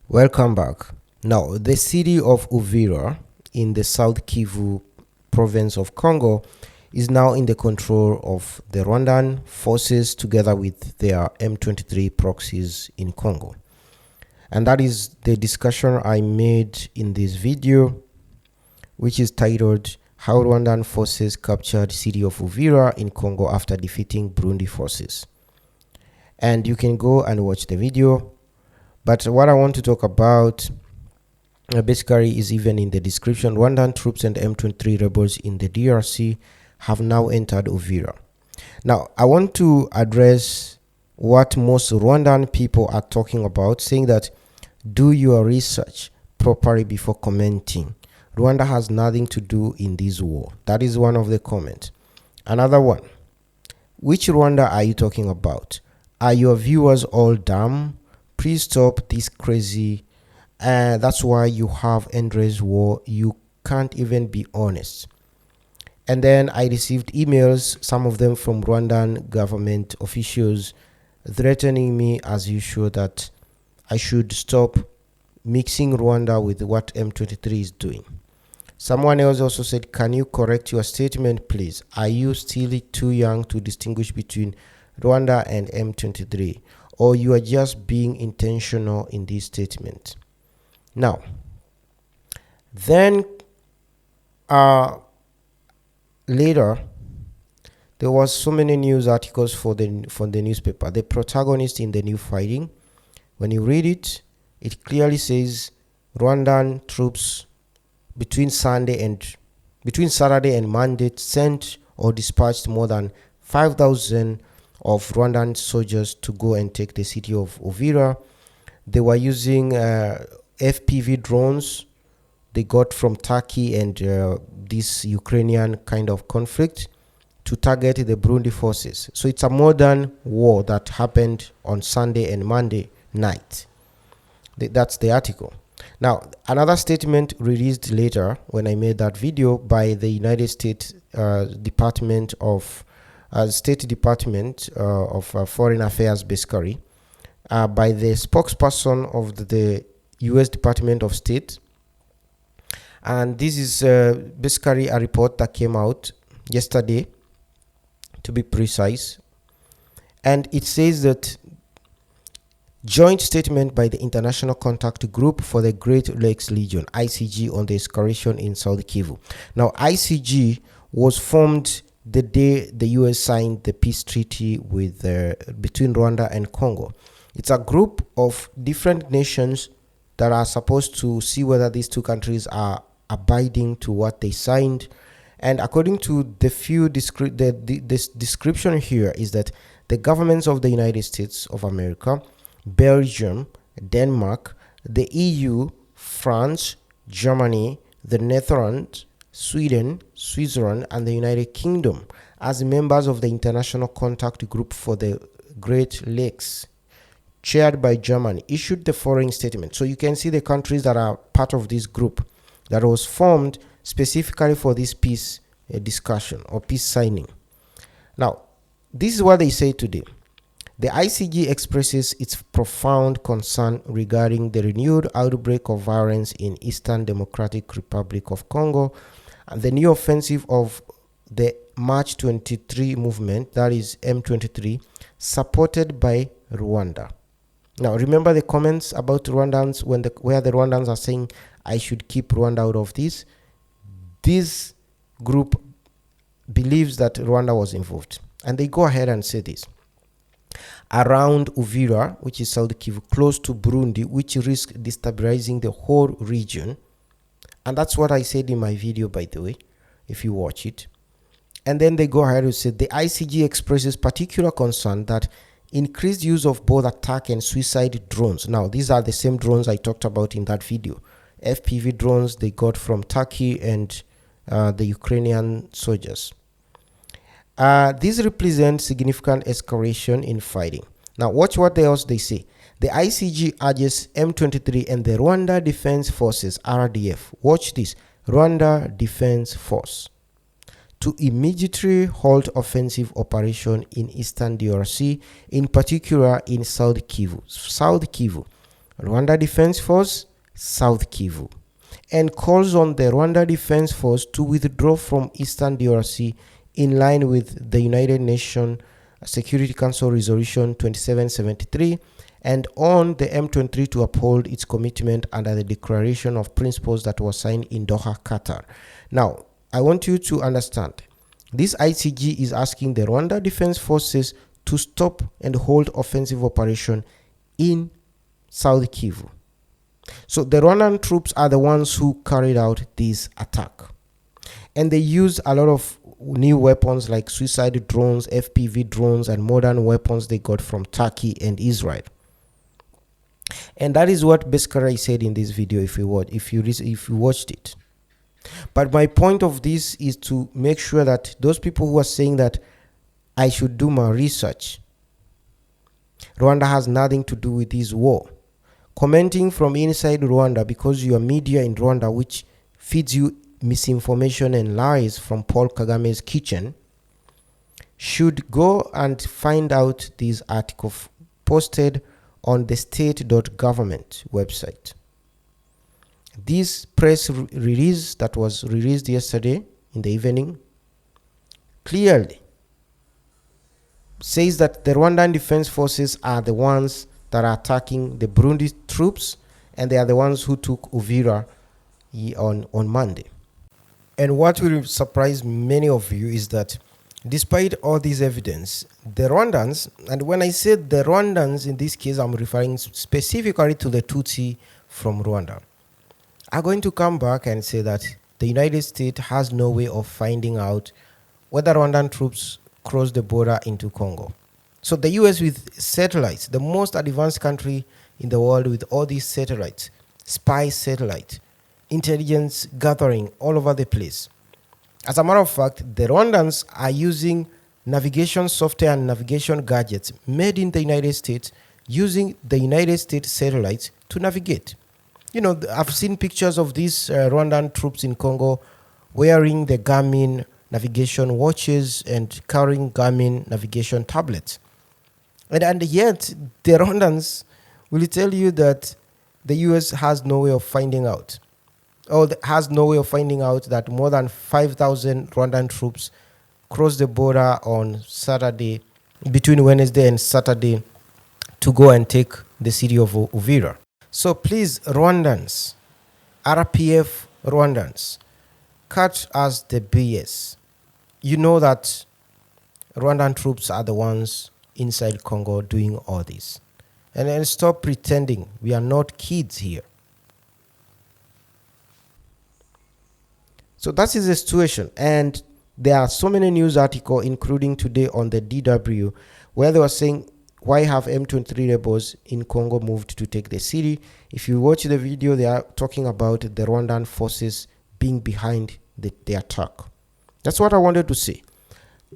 Welcome back. Now, the city of Uvira in the South Kivu province of Congo is now in the control of the Rwandan forces together with their M23 proxies in Congo. And that is the discussion I made in this video, which is titled How Rwandan Forces Captured City of Uvira in Congo After Defeating Burundi Forces. And you can go and watch the video. But what I want to talk about basically is even in the description. Rwandan troops and M23 rebels in the DRC have now entered Uvira. Now, I want to address what most Rwandan people are talking about, saying that do your research properly before commenting. Rwanda has nothing to do in this war. That is one of the comments. Another one, which Rwanda are you talking about? Are your viewers all dumb? Please stop this crazy. That's why you have endless war. You can't even be honest. And then I received emails, some of them from Rwandan government officials, threatening me as usual that I should stop mixing Rwanda with what M23 is doing. Someone else also said, can you correct your statement, please? Are you still too young to distinguish between Rwanda and M23? Or you are just being intentional in this statement? Now, then later, there was so many news articles from the newspaper. The protagonist in the new fighting, when you read it, it clearly says Rwandan troops between Saturday and Monday sent or dispatched more than 5,000 of Rwandan soldiers to go and take the city of Uvira. They were using FPV drones they got from Turkey and this Ukrainian kind of conflict to target the Burundi forces. So it's a modern war that happened on Sunday and Monday night. That's the article. Now, another statement released later when I made that video by the United States Department of Foreign Affairs, basically, by the spokesperson of the U.S. Department of State. And this is basically a report that came out yesterday, to be precise. And it says that joint statement by the International Contact Group for the Great Lakes Region, ICG, on the escalation in South Kivu. Now, ICG was formed the day the U.S. signed the peace treaty with between Rwanda and Congo. It's a group of different nations that are supposed to see whether these two countries are abiding to what they signed. And according to the few this description here is that the governments of the United States of America, Belgium, Denmark, the EU, France, Germany, the Netherlands, Sweden, Switzerland, and the United Kingdom, as members of the International Contact Group for the Great Lakes, chaired by Germany, issued the following statement. So you can see the countries that are part of this group that was formed specifically for this peace discussion or peace signing. Now, this is what they say today. The ICG expresses its profound concern regarding the renewed outbreak of violence in Eastern Democratic Republic of Congo and the new offensive of the March 23 movement, that is M23, supported by Rwanda. Now, remember the comments about Rwandans where the Rwandans are saying, I should keep Rwanda out of this. This group believes that Rwanda was involved. And they go ahead and say this. Around Uvira, which is South Kivu, close to Burundi, which risks destabilizing the whole region. And that's what I said in my video, by the way, if you watch it. And then they go ahead and say the ICG expresses particular concern that increased use of both attack and suicide drones. Now, these are the same drones I talked about in that video. FPV drones they got from Turkey and the Ukrainian soldiers. This represents significant escalation in fighting. Now, watch what else they say. The ICG urges M23 and the Rwanda Defense Forces, RDF, watch this, Rwanda Defense Force, to immediately halt offensive operation in Eastern DRC, in particular in South Kivu. Rwanda Defense Force, South Kivu, and calls on the Rwanda Defense Force to withdraw from Eastern DRC in line with the United Nations Security Council Resolution 2773 and on the M23 to uphold its commitment under the Declaration of Principles that was signed in Doha, Qatar. Now, I want you to understand, this ICG is asking the Rwanda Defense Forces to stop and hold offensive operation in South Kivu. So the Rwandan troops are the ones who carried out this attack. And they used a lot of new weapons like suicide drones, FPV drones, and modern weapons they got from Turkey and Israel. And that is what Beskara said in this video if you watched it. But my point of this is to make sure that those people who are saying that I should do my research, Rwanda has nothing to do with this war. Commenting from inside Rwanda because you are media in Rwanda which feeds you misinformation and lies from Paul Kagame's kitchen should go and find out this article posted on the state.government website. This press release that was released yesterday in the evening clearly says that the Rwandan Defense Forces are the ones that are attacking the Burundi troops, and they are the ones who took Uvira on Monday. And what will surprise many of you is that despite all this evidence, the Rwandans, and when I said the Rwandans in this case, I'm referring specifically to the Tutsi from Rwanda, are going to come back and say that the United States has no way of finding out whether Rwandan troops cross the border into Congo. So the US with satellites, the most advanced country in the world with all these satellites, spy satellite, intelligence gathering all over the place. As a matter of fact, the Rwandans are using navigation software and navigation gadgets made in the United States using the United States satellites to navigate. You know, I've seen pictures of these Rwandan troops in Congo wearing the Garmin navigation watches and carrying Garmin navigation tablets. And yet, the Rwandans will tell you that the US has no way of finding out, or has no way of finding out that more than 5,000 Rwandan troops crossed the border on Saturday, between Wednesday and Saturday, to go and take the city of Uvira. So please, Rwandans, RPF Rwandans, cut us the BS. You know that Rwandan troops are the ones inside Congo doing all this. And then stop pretending we are not kids here. So that is the situation. And there are so many news articles, including today on the DW, where they were saying, why have M23 rebels in Congo moved to take the city? If you watch the video, they are talking about the Rwandan forces being behind the attack. That's what I wanted to say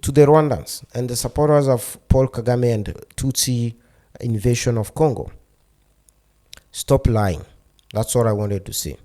to the Rwandans and the supporters of Paul Kagame and Tutsi invasion of Congo. Stop lying. That's what I wanted to say.